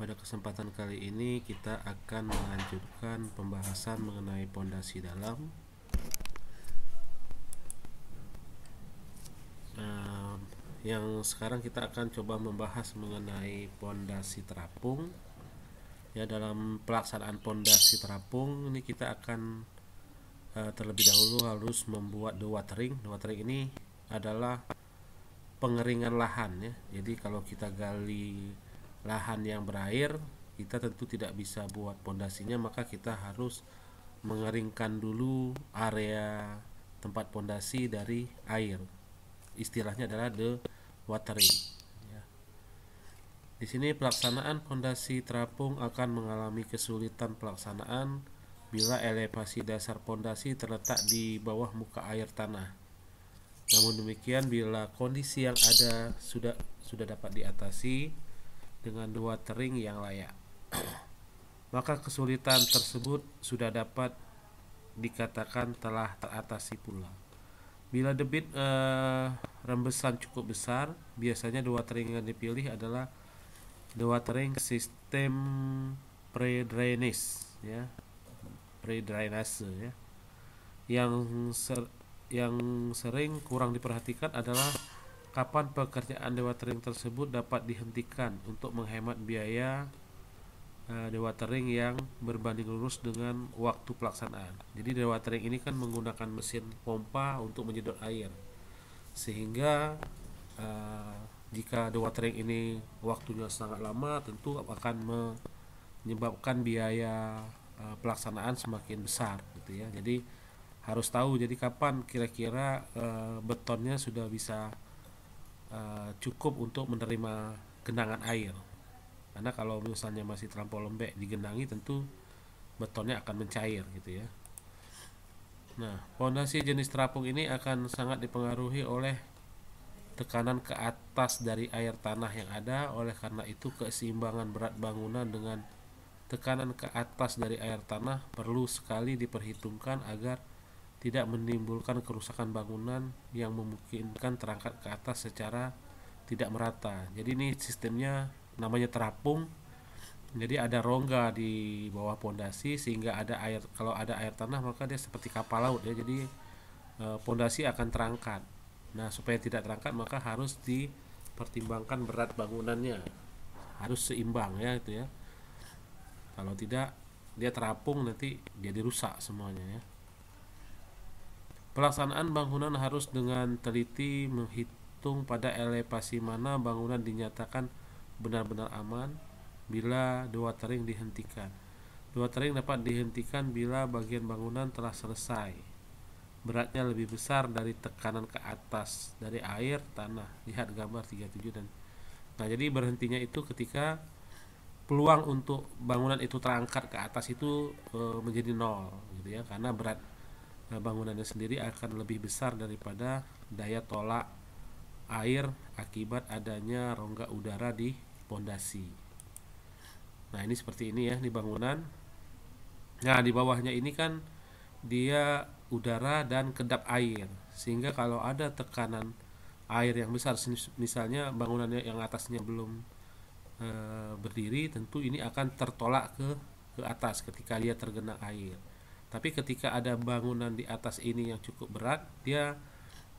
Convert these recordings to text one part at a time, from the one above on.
Pada kesempatan kali ini kita akan melanjutkan pembahasan mengenai pondasi dalam. Yang sekarang kita akan coba membahas mengenai pondasi terapung. Ya, dalam pelaksanaan pondasi terapung ini kita akan terlebih dahulu harus membuat dewatering. Dewatering ini adalah pengeringan lahan ya. Jadi kalau kita gali lahan yang berair, kita tentu tidak bisa buat pondasinya, maka kita harus mengeringkan dulu area tempat pondasi dari air. Istilahnya adalah dewatering. Di sini pelaksanaan pondasi terapung akan mengalami kesulitan pelaksanaan bila elevasi dasar pondasi terletak di bawah muka air tanah. Namun demikian, bila kondisi yang ada sudah dapat diatasi dengan dewatering yang layak, maka kesulitan tersebut sudah dapat dikatakan telah teratasi pula. Bila debit rembesan cukup besar, biasanya dewatering yang dipilih adalah dewatering sistem pre-drainase ya, pre-drainase ya. Yang sering kurang diperhatikan adalah kapan pekerjaan dewatering tersebut dapat dihentikan untuk menghemat biaya dewatering yang berbanding lurus dengan waktu pelaksanaan. Jadi dewatering ini kan menggunakan mesin pompa untuk menyedot air, sehingga jika dewatering ini waktunya sangat lama, tentu akan menyebabkan biaya pelaksanaan semakin besar gitu ya. Jadi harus tahu jadi kapan kira-kira betonnya sudah bisa cukup untuk menerima genangan air. Karena kalau misalnya masih terlampau lembek digenangi, tentu betonnya akan mencair gitu ya. Nah, pondasi jenis terapung ini akan sangat dipengaruhi oleh tekanan ke atas dari air tanah yang ada. Oleh karena itu, keseimbangan berat bangunan dengan tekanan ke atas dari air tanah perlu sekali diperhitungkan agar tidak menimbulkan kerusakan bangunan yang memungkinkan terangkat ke atas secara tidak merata. Jadi ini sistemnya namanya terapung. Jadi ada rongga di bawah pondasi sehingga ada air. Kalau ada air tanah maka dia seperti kapal laut ya. Jadi pondasi akan terangkat. Nah, supaya tidak terangkat maka harus dipertimbangkan berat bangunannya. Harus seimbang ya itu ya. Kalau tidak dia terapung nanti jadi rusak semuanya ya. Pelaksanaan bangunan harus dengan teliti menghitung pada elevasi mana bangunan dinyatakan benar-benar aman bila dewatering dihentikan. Dewatering dapat dihentikan bila bagian bangunan telah selesai, beratnya lebih besar dari tekanan ke atas dari air tanah. Lihat gambar 37 dan nah, jadi berhentinya itu ketika peluang untuk bangunan itu terangkat ke atas itu menjadi nol gitu ya, karena berat bangunannya sendiri akan lebih besar daripada daya tolak air akibat adanya rongga udara di pondasi. Nah, ini seperti ini ya di bangunan. Nah, di bawahnya ini kan dia udara dan kedap air, sehingga kalau ada tekanan air yang besar, misalnya bangunannya yang atasnya belum berdiri, tentu ini akan tertolak ke atas ketika dia tergenang air. Tapi ketika ada bangunan di atas ini yang cukup berat,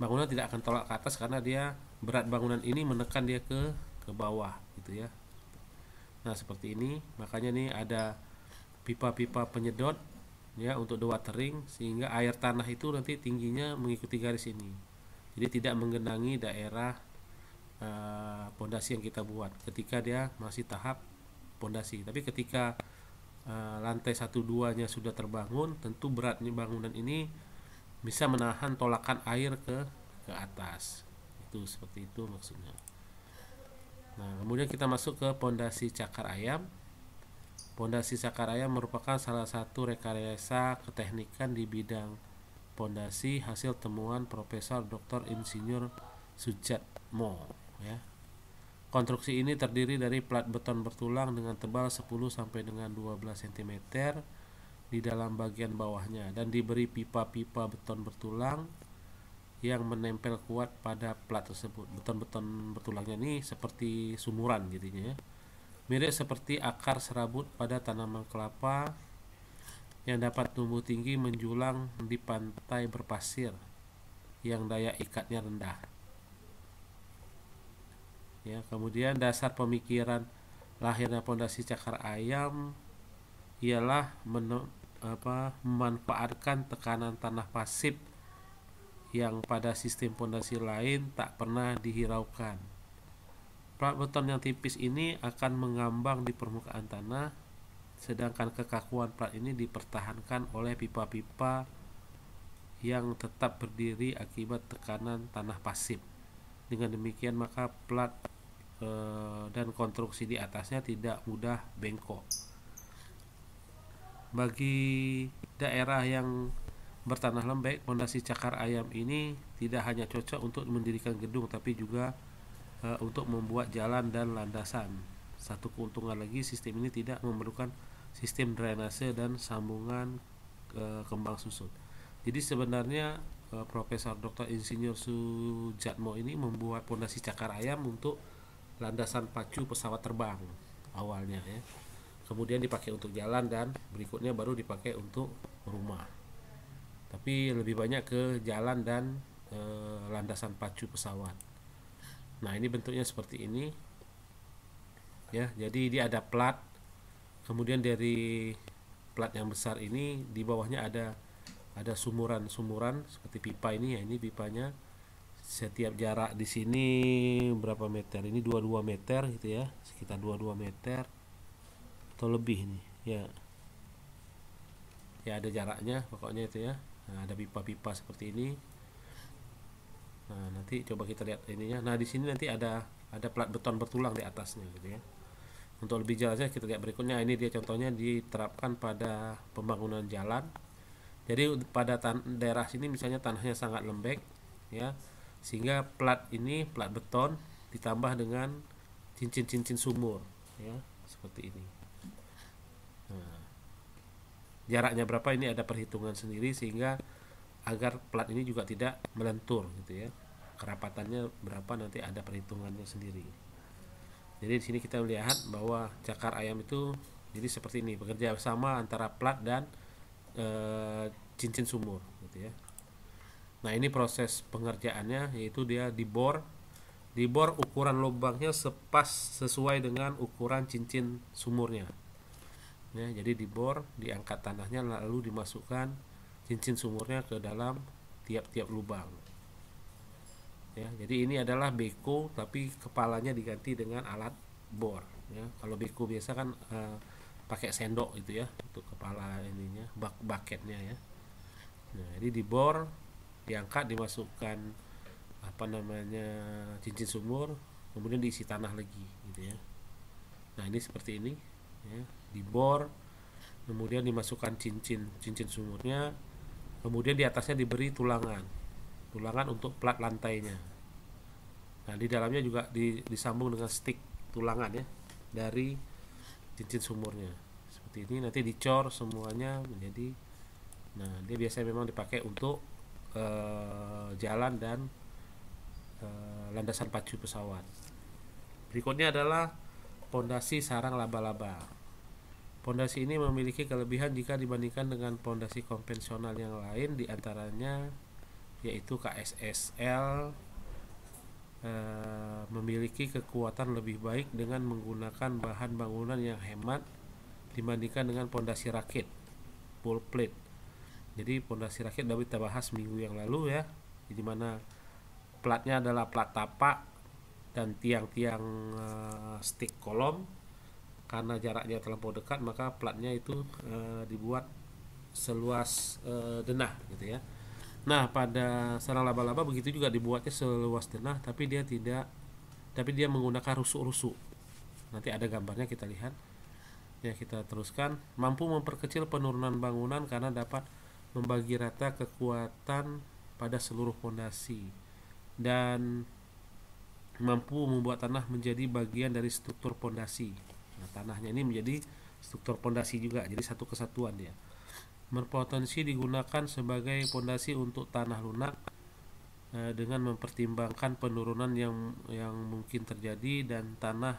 bangunan tidak akan tolak ke atas karena dia berat bangunan ini menekan dia ke bawah gitu ya. Nah, seperti ini. Makanya nih ada pipa-pipa penyedot ya untuk dewatering, sehingga air tanah itu nanti tingginya mengikuti garis ini. Jadi tidak menggenangi daerah pondasi yang kita buat ketika dia masih tahap pondasi. Tapi ketika lantai 1-2-nya sudah terbangun, tentu beratnya bangunan ini bisa menahan tolakan air ke atas. Itu seperti itu maksudnya. Nah, kemudian kita masuk ke pondasi cakar ayam. Pondasi cakar ayam merupakan salah satu rekayasa keteknikan di bidang pondasi hasil temuan Profesor Dr. Insinyur Sujatmo ya. Konstruksi ini terdiri dari plat beton bertulang dengan tebal 10 sampai dengan 12 cm di dalam bagian bawahnya dan diberi pipa-pipa beton bertulang yang menempel kuat pada plat tersebut. Beton-beton bertulangnya ini seperti sumuran jadinya ya. mirip seperti akar serabut pada tanaman kelapa yang dapat tumbuh tinggi menjulang di pantai berpasir yang daya ikatnya rendah. Ya, kemudian dasar pemikiran lahirnya pondasi cakar ayam ialah memanfaatkan tekanan tanah pasif yang pada sistem pondasi lain tak pernah dihiraukan. Plat beton yang tipis ini akan mengambang di permukaan tanah, sedangkan kekakuan plat ini dipertahankan oleh pipa-pipa yang tetap berdiri akibat tekanan tanah pasif. Dengan demikian maka plat dan konstruksi di atasnya tidak mudah bengkok. Bagi daerah yang bertanah lembek, pondasi cakar ayam ini tidak hanya cocok untuk mendirikan gedung, tapi juga untuk membuat jalan dan landasan. Satu keuntungan lagi, sistem ini tidak memerlukan sistem drainase dan sambungan kembang susun. Jadi sebenarnya Profesor Dr. Insinyur Sujatmo ini membuat pondasi cakar ayam untuk landasan pacu pesawat terbang awalnya ya. Kemudian dipakai untuk jalan dan berikutnya baru dipakai untuk rumah. Tapi lebih banyak ke jalan dan landasan pacu pesawat. Nah, ini bentuknya seperti ini. Ya, jadi dia ada plat. Kemudian dari plat yang besar ini di bawahnya ada sumuran-sumuran seperti pipa ini ya, ini pipanya. Setiap jarak di sini berapa meter? Ini 22 meter gitu ya, sekitar 22 meter atau lebih nih ya. Ya ada jaraknya pokoknya itu ya. Nah, ada pipa-pipa seperti ini. Nah, nanti coba kita lihat ininya. Nah, di sini nanti ada plat beton bertulang di atasnya gitu ya. Untuk lebih jelasnya kita lihat berikutnya. Ini dia contohnya diterapkan pada pembangunan jalan. Jadi pada daerah sini misalnya tanahnya sangat lembek ya, sehingga plat ini plat beton ditambah dengan cincin-cincin sumur ya, seperti ini. Nah, jaraknya berapa ini ada perhitungan sendiri sehingga agar plat ini juga tidak melentur gitu ya. Kerapatannya berapa nanti ada perhitungannya sendiri. Jadi di sini kita melihat bahwa cakar ayam itu jadi seperti ini, bekerja sama antara plat dan cincin sumur gitu ya. Nah, ini proses pengerjaannya, yaitu dia dibor ukuran lubangnya sesuai dengan ukuran cincin sumurnya ya. Jadi dibor, diangkat tanahnya, lalu dimasukkan cincin sumurnya ke dalam tiap-tiap lubang ya. Jadi ini adalah beko tapi kepalanya diganti dengan alat bor ya. Kalau beko biasa kan pakai sendok itu ya untuk kepala ininya, bucketnya ya. Nah, jadi dibor, diangkat, dimasukkan cincin sumur, kemudian diisi tanah lagi gitu ya. Nah, ini seperti ini ya, dibor, kemudian dimasukkan cincin sumurnya, kemudian di atasnya diberi tulangan untuk plat lantainya. Nah, di dalamnya juga disambung dengan stick tulangan ya dari cincin sumurnya seperti ini. Nanti dicor semuanya menjadi, nah dia biasanya memang dipakai untuk jalan dan landasan pacu pesawat. Berikutnya adalah pondasi sarang laba-laba. Pondasi ini memiliki kelebihan jika dibandingkan dengan pondasi konvensional yang lain, diantaranya yaitu KSSL memiliki kekuatan lebih baik dengan menggunakan bahan bangunan yang hemat dibandingkan dengan pondasi rakit full plate. Jadi pondasi rakit sudah kita bahas minggu yang lalu ya, di mana platnya adalah plat tapak dan tiang-tiang stick kolom. Karena jaraknya terlampau dekat, maka platnya itu dibuat seluas denah gitu ya. Nah, pada sarang laba-laba begitu juga dibuatnya seluas denah, tapi dia menggunakan rusuk-rusuk. Nanti ada gambarnya kita lihat. Ya, kita teruskan. Mampu memperkecil penurunan bangunan karena dapat membagi rata kekuatan pada seluruh pondasi dan mampu membuat tanah menjadi bagian dari struktur pondasi. Nah, tanahnya ini menjadi struktur pondasi juga, jadi satu kesatuan dia. Berpotensi digunakan sebagai pondasi untuk tanah lunak dengan mempertimbangkan penurunan yang mungkin terjadi dan tanah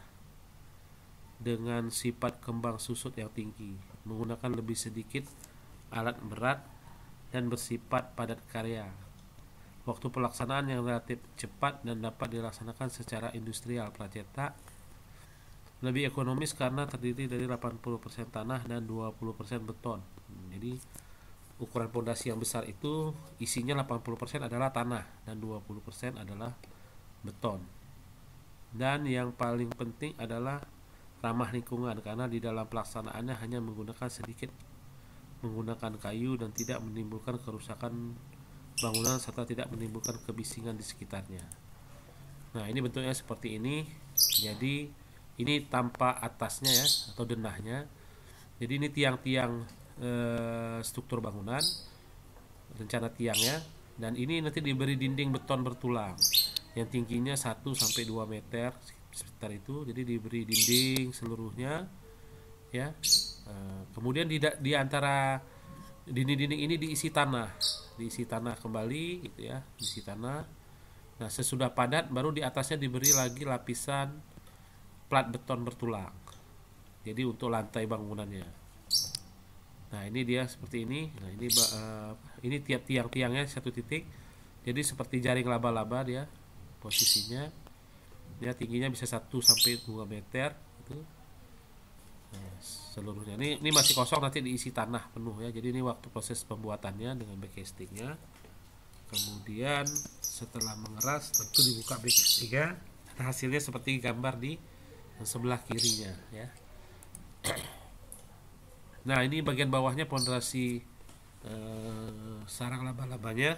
dengan sifat kembang susut yang tinggi, menggunakan lebih sedikit alat berat dan bersifat padat karya. Waktu pelaksanaan yang relatif cepat dan dapat dilaksanakan secara industrial. Pracetak lebih ekonomis karena terdiri dari 80% tanah dan 20% beton. Jadi ukuran pondasi yang besar itu isinya 80% adalah tanah dan 20% adalah beton. Dan yang paling penting adalah ramah lingkungan karena di dalam pelaksanaannya hanya menggunakan sedikit menggunakan kayu dan tidak menimbulkan kerusakan bangunan serta tidak menimbulkan kebisingan di sekitarnya. Nah, ini bentuknya seperti ini. Jadi ini tanpa atasnya ya atau denahnya. Jadi ini tiang-tiang struktur bangunan, rencana tiangnya, dan ini nanti diberi dinding beton bertulang yang tingginya 1-2 meter sekitar itu. Jadi diberi dinding seluruhnya ya. Kemudian di antara dinding-dinding ini diisi tanah kembali gitu ya, diisi tanah. Nah, sesudah padat baru di atasnya diberi lagi lapisan plat beton bertulang. Jadi untuk lantai bangunannya. Nah, ini dia seperti ini. Nah, ini tiap tiang-tiangnya satu titik. Jadi seperti jaring laba-laba dia posisinya. Dia tingginya bisa 1-2 meter gitu. Nah, seluruhnya ini masih kosong, nanti diisi tanah penuh ya. Jadi ini waktu proses pembuatannya dengan backcastingnya. Kemudian setelah mengeras tentu dibuka backcastingnya. Hasilnya seperti gambar di sebelah kirinya ya. Nah, ini bagian bawahnya pondasi sarang laba-labanya.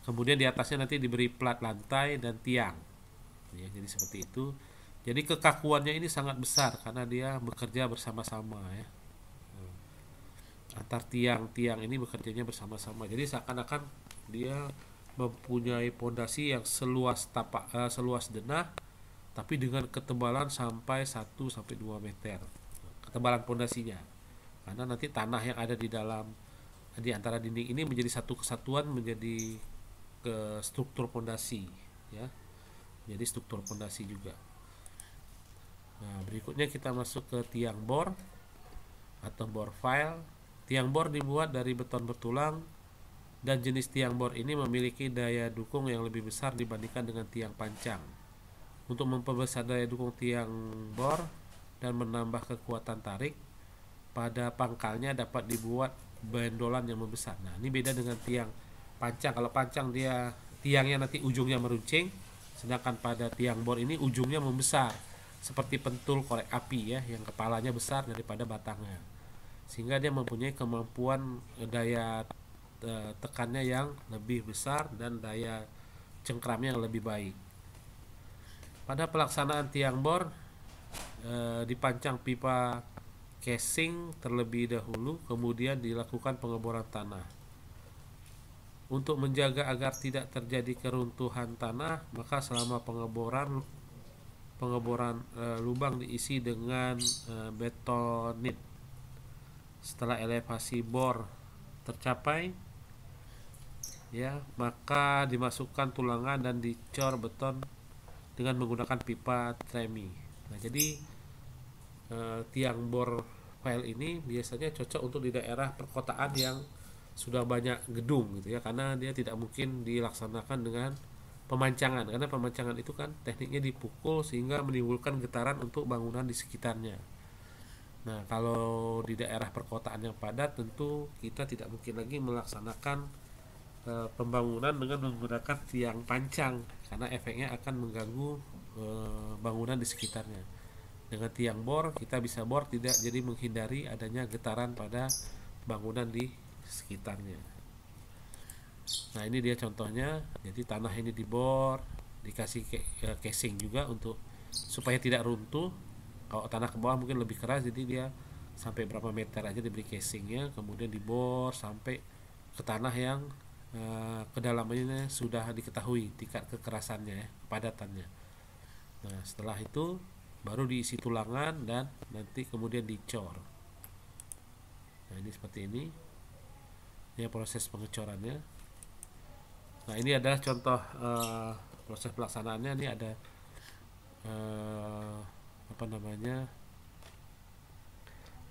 Kemudian di atasnya nanti diberi plat lantai dan tiang ya, jadi seperti itu. Jadi kekakuannya ini sangat besar karena dia bekerja bersama-sama ya. Antar tiang-tiang ini bekerjanya bersama-sama. Jadi seakan-akan dia mempunyai pondasi yang seluas seluas denah, tapi dengan ketebalan sampai 1-2 meter. Ketebalan pondasinya. Karena nanti tanah yang ada di antara dinding ini menjadi satu kesatuan, menjadi ke struktur pondasi ya. Jadi struktur pondasi juga. Nah, berikutnya kita masuk ke tiang bor atau bor file. Tiang bor dibuat dari beton bertulang dan jenis tiang bor ini memiliki daya dukung yang lebih besar dibandingkan dengan tiang pancang. Untuk memperbesar daya dukung tiang bor dan menambah kekuatan tarik, pada pangkalnya dapat dibuat bendolan yang membesar. Nah, ini beda dengan tiang pancang. Kalau pancang dia tiangnya nanti ujungnya meruncing, sedangkan pada tiang bor ini ujungnya membesar seperti pentul korek api ya, yang kepalanya besar daripada batangnya, sehingga dia mempunyai kemampuan daya tekannya yang lebih besar dan daya cengkramnya yang lebih baik. Pada pelaksanaan tiang bor dipancang pipa casing terlebih dahulu, kemudian dilakukan pengeboran tanah. Untuk menjaga agar tidak terjadi keruntuhan tanah, maka selama pengeboran lubang diisi dengan betonit. Setelah elevasi bor tercapai ya, maka dimasukkan tulangan dan dicor beton dengan menggunakan pipa tremi. Nah, jadi tiang bor file ini biasanya cocok untuk di daerah perkotaan yang sudah banyak gedung gitu ya, karena dia tidak mungkin dilaksanakan dengan pemancangan, karena pemancangan itu kan tekniknya dipukul sehingga menimbulkan getaran untuk bangunan di sekitarnya. Nah, kalau di daerah perkotaan yang padat tentu kita tidak mungkin lagi melaksanakan pembangunan dengan menggunakan tiang pancang karena efeknya akan mengganggu bangunan di sekitarnya. Dengan tiang bor kita bisa bor tidak, jadi menghindari adanya getaran pada bangunan di sekitarnya. Nah, ini dia contohnya. Jadi tanah ini dibor, dikasih casing juga untuk supaya tidak runtuh. Kalau tanah ke bawah mungkin lebih keras, jadi dia sampai berapa meter aja diberi casingnya, kemudian dibor sampai ke tanah yang kedalamannya sudah diketahui tingkat kekerasannya, kepadatannya. Nah, setelah itu baru diisi tulangan dan nanti kemudian dicor. Nah, ini seperti ini. Ini proses pengecorannya. Nah, ini adalah contoh proses pelaksanaannya. Ini ada apa namanya,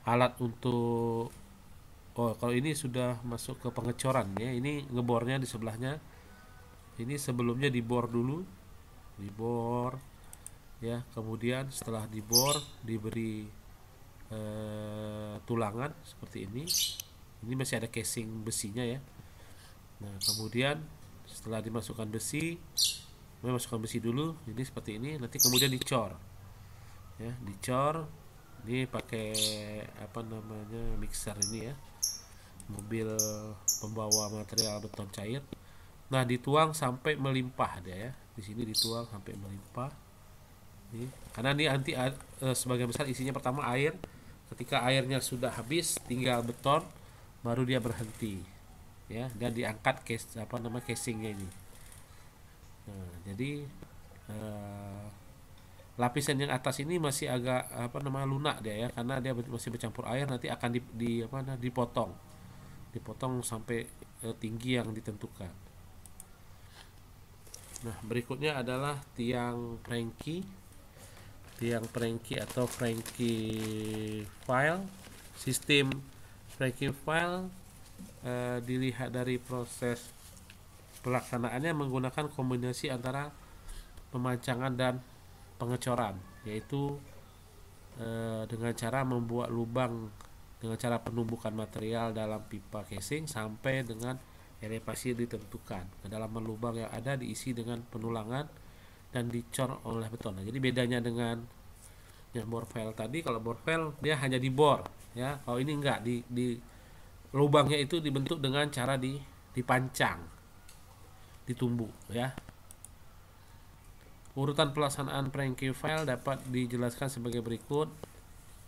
alat untuk, oh kalau ini sudah masuk ke pengecoran ya, ini ngebornya di sebelahnya. Ini sebelumnya dibor dulu, dibor ya, kemudian setelah dibor diberi tulangan seperti ini masih ada casing besinya ya. Nah kemudian setelah dimasukkan besi, masukkan besi dulu, ini seperti ini, nanti kemudian dicor ya, dicor. Ini pakai apa namanya, mixer ini ya, mobil pembawa material beton cair. Nah dituang sampai melimpah dia ya, di sini dituang sampai melimpah. Ini karena ini nanti sebagian besar isinya pertama air. Ketika airnya sudah habis, tinggal beton, baru dia berhenti ya, dan diangkat casingnya ini. Nah, jadi lapisan yang atas ini masih agak lunak dia ya, karena dia masih bercampur air, nanti akan dipotong sampai tinggi yang ditentukan. Nah berikutnya adalah tiang atau Frankie file. Sistem Frankie file dilihat dari proses pelaksanaannya menggunakan kombinasi antara pemancangan dan pengecoran, yaitu dengan cara membuat lubang dengan cara penumbukan material dalam pipa casing sampai dengan elevasi ditentukan. Kedalaman lubang yang ada diisi dengan penulangan dan dicor oleh beton. Nah, jadi bedanya dengan yang bor file tadi, kalau bor file dia hanya dibor ya, kalau ini enggak, di lubangnya itu dibentuk dengan cara dipancang, ditumbuk ya. Urutan pelaksanaan Frankie file dapat dijelaskan sebagai berikut.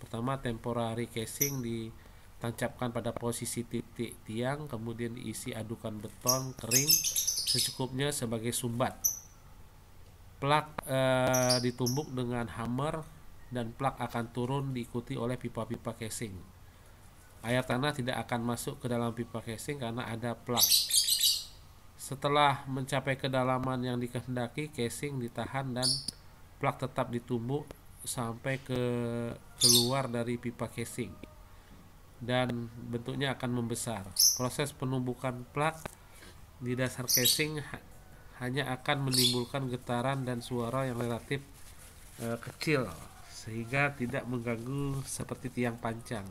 Pertama, temporary casing ditancapkan pada posisi titik tiang, kemudian diisi adukan beton kering secukupnya sebagai sumbat. Plak ditumbuk dengan hammer dan plak akan turun diikuti oleh pipa-pipa casing. Air tanah tidak akan masuk ke dalam pipa casing karena ada plak. Setelah mencapai kedalaman yang dikehendaki, casing ditahan dan plak tetap ditumbuk sampai keluar dari pipa casing dan bentuknya akan membesar. Proses penumbukan plak di dasar casing hanya akan menimbulkan getaran dan suara yang relatif kecil sehingga tidak mengganggu seperti tiang pancang.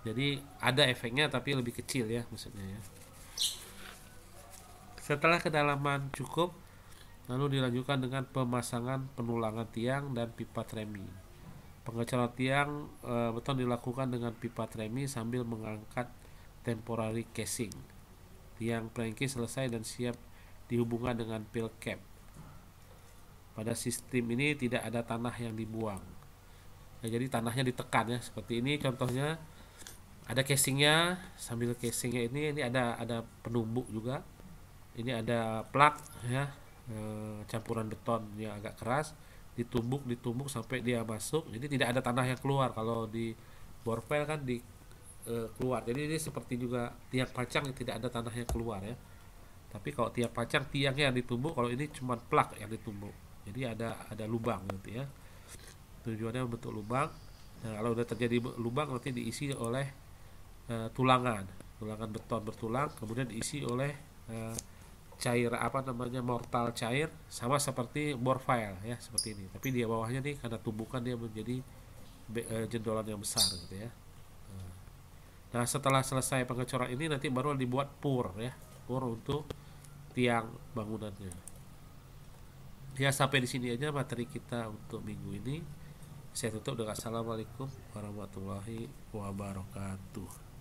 Jadi ada efeknya tapi lebih kecil ya, maksudnya ya. Setelah kedalaman cukup, lalu dilanjutkan dengan pemasangan penulangan tiang dan pipa tremi. Pengecoran tiang beton dilakukan dengan pipa tremi sambil mengangkat temporary casing. Tiang Frankie selesai dan siap dihubungkan dengan pil cap. Pada sistem ini tidak ada tanah yang dibuang. Nah, jadi tanahnya ditekan ya, seperti ini contohnya. Ada casingnya, sambil casingnya ini ada penumbuk juga. Ini ada plak ya, campuran beton yang agak keras, ditumbuk sampai dia masuk. Jadi tidak ada tanah yang keluar. Kalau di bor file kan keluar. Jadi ini seperti juga tiang pancang yang tidak ada tanah yang keluar ya. Tapi kalau tiang pancang tiangnya yang ditumbuk, kalau ini cuma plak yang ditumbuk. Jadi ada lubang gitu ya. Tujuannya membentuk lubang. Nah, kalau udah terjadi lubang nanti diisi oleh tulangan beton bertulang, kemudian diisi oleh cair mortal cair, sama seperti bor file ya, seperti ini. Tapi di bawahnya nih karena tumbukan dia menjadi jendolan yang besar gitu ya. Nah setelah selesai pengecoran ini nanti baru dibuat pur untuk tiang bangunannya. Ya sampai di sini aja materi kita untuk minggu ini. Saya tutup dengan assalamualaikum warahmatullahi wabarakatuh.